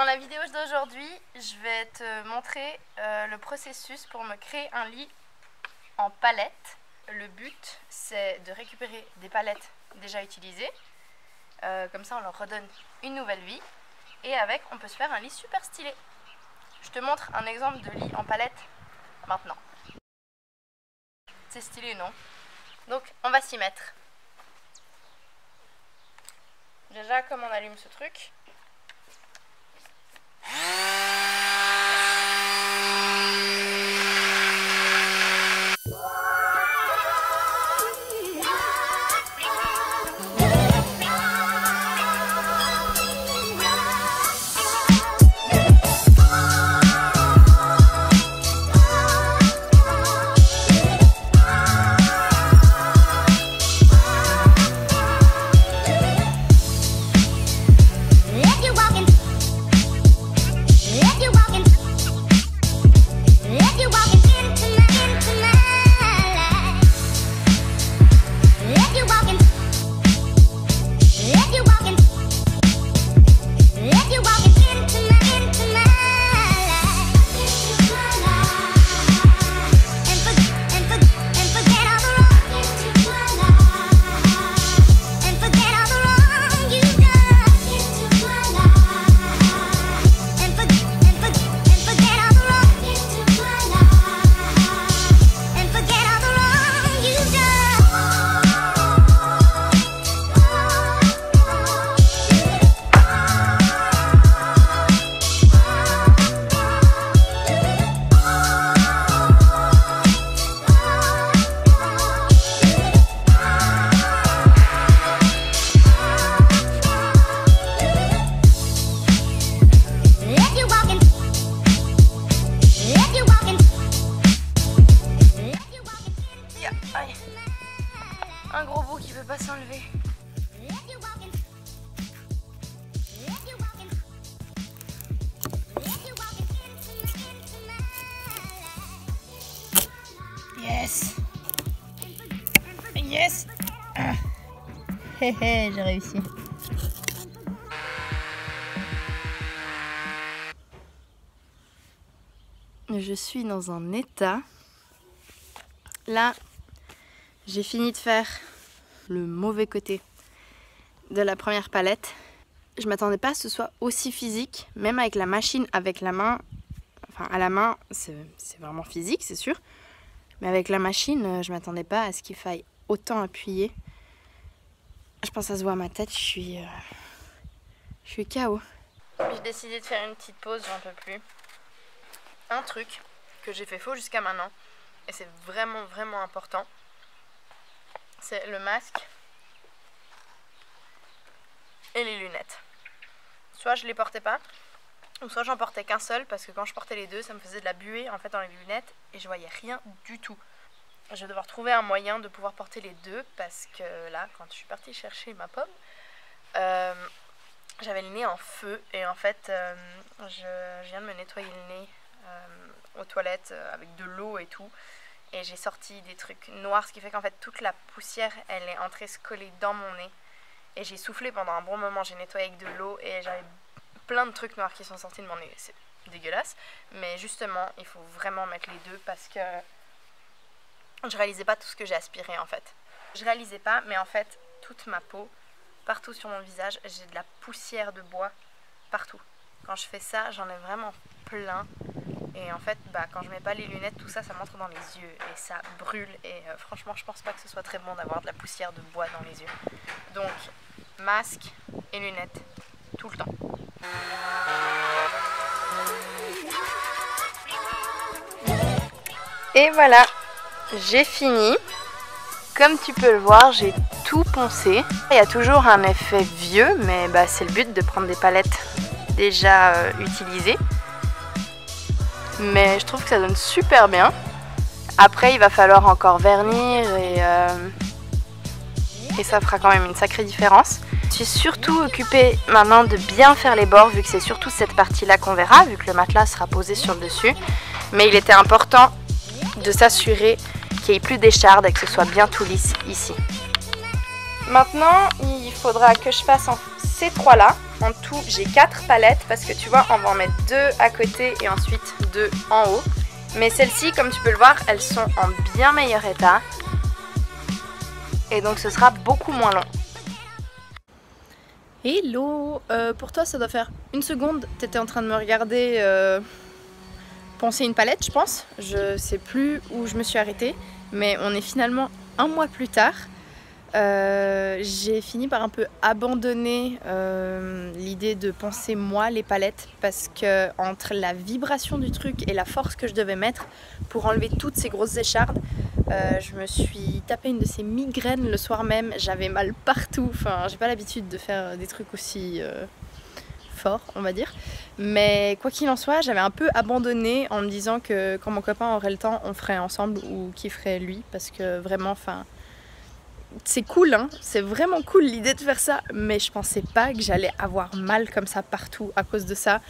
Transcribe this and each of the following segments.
la vidéo d'aujourd'hui, je vais te montrer le processus pour me créer un lit en palette. Le but, c'est de récupérer des palettes déjà utilisées. Comme ça, on leur redonne une nouvelle vie. Et avec, on peut se faire un lit super stylé. Je te montre un exemple de lit en palette maintenant. C'est stylé, non? Donc, on va s'y mettre. Déjà, comme on allume ce truc. Un gros bout qui peut pas s'enlever. Yes. Yes. Hé hé, j'ai réussi. Je suis dans un état. Là, j'ai fini de faire le mauvais côté de la première palette. Je m'attendais pas à ce que ce soit aussi physique, même avec la machine, avec la main. Enfin, à la main, c'est vraiment physique, c'est sûr. Mais avec la machine, je m'attendais pas à ce qu'il faille autant appuyer. Je pense que ça se voit à ma tête, je suis KO. J'ai décidé de faire une petite pause, j'en peux plus. Un truc que j'ai fait faux jusqu'à maintenant, et c'est vraiment important, c'est le masque et les lunettes. Soit je les portais pas, ou soit j'en portais qu'un seul, parce que quand je portais les deux, ça me faisait de la buée en fait dans les lunettes et je voyais rien du tout. Je vais devoir trouver un moyen de pouvoir porter les deux, parce que là, quand je suis partie chercher ma pomme, j'avais le nez en feu et en fait, je viens de me nettoyer le nez aux toilettes avec de l'eau et tout. Et j'ai sorti des trucs noirs, ce qui fait qu'en fait toute la poussière elle est entrée se coller dans mon nez. Et j'ai soufflé pendant un bon moment, j'ai nettoyé avec de l'eau et j'avais plein de trucs noirs qui sont sortis de mon nez. C'est dégueulasse, mais justement il faut vraiment mettre les deux parce que je réalisais pas tout ce que j'ai aspiré en fait. Je réalisais pas, mais en fait toute ma peau, partout sur mon visage, j'ai de la poussière de bois partout. Quand je fais ça, j'en ai vraiment plein. Et en fait, quand je mets pas les lunettes, tout ça, ça m'entre dans les yeux et ça brûle. Et franchement, je pense pas que ce soit très bon d'avoir de la poussière de bois dans les yeux. Donc, masque et lunettes, tout le temps. Et voilà, j'ai fini. Comme tu peux le voir, j'ai tout poncé. Il y a toujours un effet vieux, mais c'est le but de prendre des palettes déjà utilisées. Mais je trouve que ça donne super bien. Après, il va falloir encore vernir et ça fera quand même une sacrée différence. Je suis surtout occupée maintenant de bien faire les bords, vu que c'est surtout cette partie-là qu'on verra, vu que le matelas sera posé sur le dessus. Mais il était important de s'assurer qu'il n'y ait plus d'échardes et que ce soit bien tout lisse ici. Maintenant, il faudra que je fasse ces trois-là. En tout, j'ai 4 palettes parce que tu vois, on va en mettre 2 à côté et ensuite 2 en haut. Mais celles-ci, comme tu peux le voir, elles sont en bien meilleur état. Et donc ce sera beaucoup moins long. Hello, pour toi ça doit faire une seconde, t'étais en train de me regarder poncer une palette je pense. Je sais plus où je me suis arrêtée, mais on est finalement un mois plus tard. J'ai fini par un peu abandonner l'idée de poncer moi les palettes parce que entre la vibration du truc et la force que je devais mettre pour enlever toutes ces grosses échardes, je me suis tapé une de ces migraines le soir même. J'avais mal partout, enfin j'ai pas l'habitude de faire des trucs aussi forts on va dire, mais quoi qu'il en soit j'avais un peu abandonné en me disant que quand mon copain aurait le temps on ferait ensemble ou qu'il ferait lui, parce que vraiment enfin c'est cool, hein, c'est vraiment cool l'idée de faire ça, mais je pensais pas que j'allais avoir mal comme ça partout à cause de ça,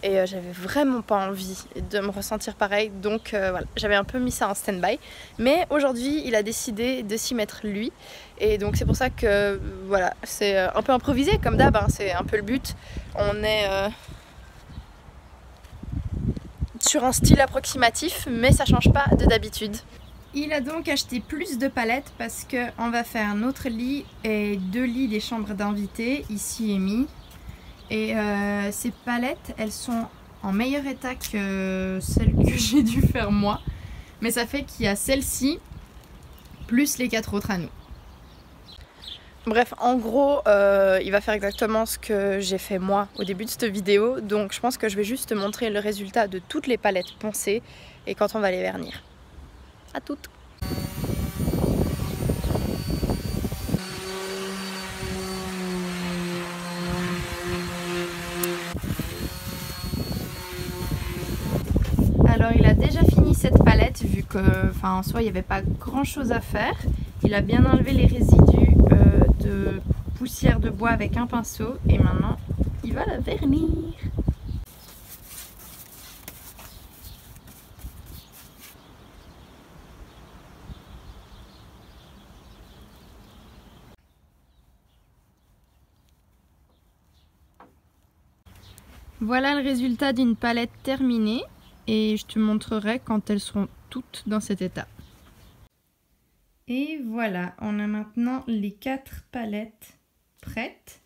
et j'avais vraiment pas envie de me ressentir pareil, donc voilà, j'avais un peu mis ça en stand-by, mais aujourd'hui il a décidé de s'y mettre lui, et donc c'est pour ça que voilà, c'est un peu improvisé comme d'hab, hein, c'est un peu le but, on est sur un style approximatif, mais ça change pas de d'habitude. Il a donc acheté plus de palettes parce qu'on va faire notre lit et 2 lits des chambres d'invités, ici et mi. Et ces palettes, elles sont en meilleur état que celles que j'ai dû faire moi. Mais ça fait qu'il y a celle-ci, plus les 4 autres à nous. Bref, en gros, il va faire exactement ce que j'ai fait moi au début de cette vidéo. Donc je pense que je vais juste te montrer le résultat de toutes les palettes poncées et quand on va les vernir. À toutes. Alors il a déjà fini cette palette vu que, en soi il n'y avait pas grand chose à faire. Il a bien enlevé les résidus de poussière de bois avec un pinceau et maintenant il va la vernir. Voilà le résultat d'une palette terminée et je te montrerai quand elles seront toutes dans cet état. Et voilà, on a maintenant les 4 palettes prêtes.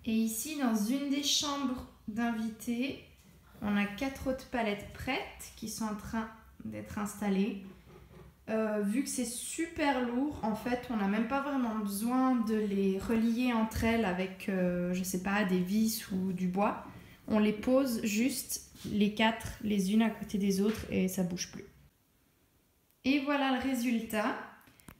Et ici, dans une des chambres d'invités, on a 4 autres palettes prêtes qui sont en train d'être installées. Vu que c'est super lourd, en fait, on n'a même pas vraiment besoin de les relier entre elles avec, je sais pas, des vis ou du bois. On les pose juste les 4 les unes à côté des autres et ça bouge plus. Et voilà le résultat.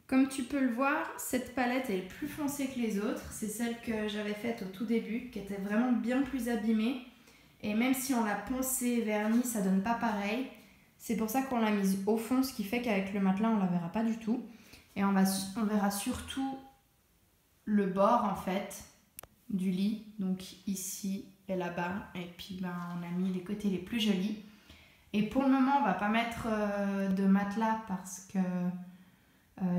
Comme tu peux le voir, cette palette est plus foncée que les autres. C'est celle que j'avais faite au tout début, qui était vraiment bien plus abîmée. Et même si on l'a poncée, vernie, ça donne pas pareil. C'est pour ça qu'on l'a mise au fond, ce qui fait qu'avec le matelas, on la verra pas du tout. Et on verra surtout le bord, en fait, du lit. Donc ici et là-bas. Et puis, on a mis les côtés les plus jolis. Et pour le moment, on va pas mettre de matelas parce que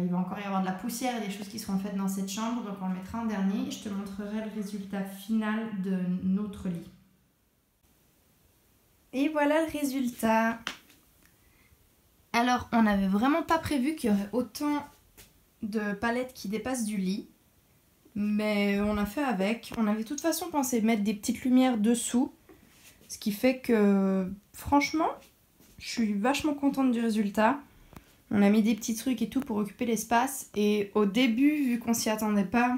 il va encore y avoir de la poussière et des choses qui seront faites dans cette chambre. Donc on le mettra en dernier. Et je te montrerai le résultat final de notre lit. Et voilà le résultat. Alors, on n'avait vraiment pas prévu qu'il y aurait autant de palettes qui dépassent du lit. Mais on a fait avec. On avait de toute façon pensé mettre des petites lumières dessous. Ce qui fait que, franchement, je suis vachement contente du résultat. On a mis des petits trucs et tout pour occuper l'espace. Et au début, vu qu'on s'y attendait pas,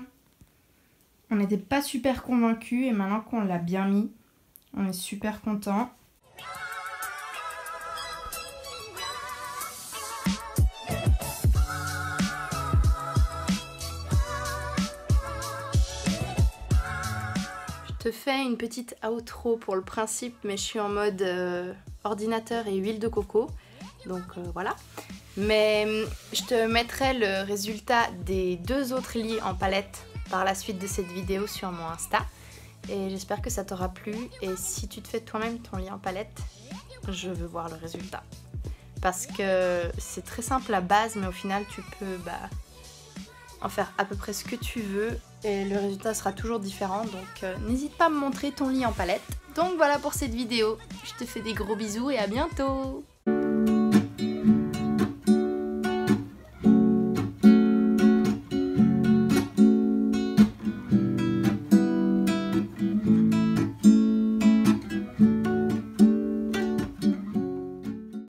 on n'était pas super convaincus. Et maintenant qu'on l'a bien mis, on est super content. Je te fais une petite outro pour le principe, mais je suis en mode ordinateur et huile de coco, donc voilà. Mais je te mettrai le résultat des 2 autres lits en palette par la suite de cette vidéo sur mon Insta. Et j'espère que ça t'aura plu. Et si tu te fais toi-même ton lit en palette, je veux voir le résultat. Parce que c'est très simple à base, mais au final tu peux en faire à peu près ce que tu veux et le résultat sera toujours différent, donc n'hésite pas à me montrer ton lit en palette. Donc voilà pour cette vidéo, je te fais des gros bisous et à bientôt.